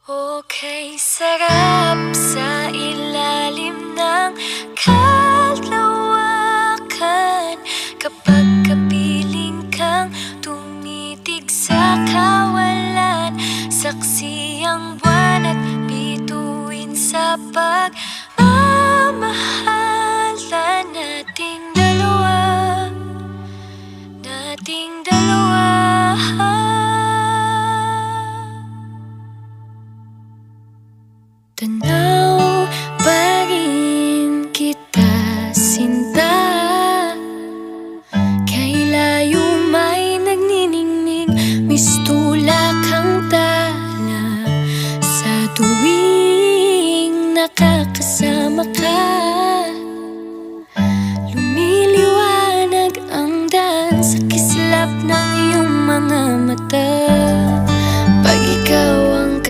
Okay, sarap sa ilalim ng kalawakan kapag kapiling kang tumitig sa kawalan. Saksi ang buwan at bituin sa pagmamahalan nating dalawa, nating dalawa. Tanaw pa rin kita, sinta, kay layo may nagniningning, mistulak ang tala sa tuwing nakakasama ka.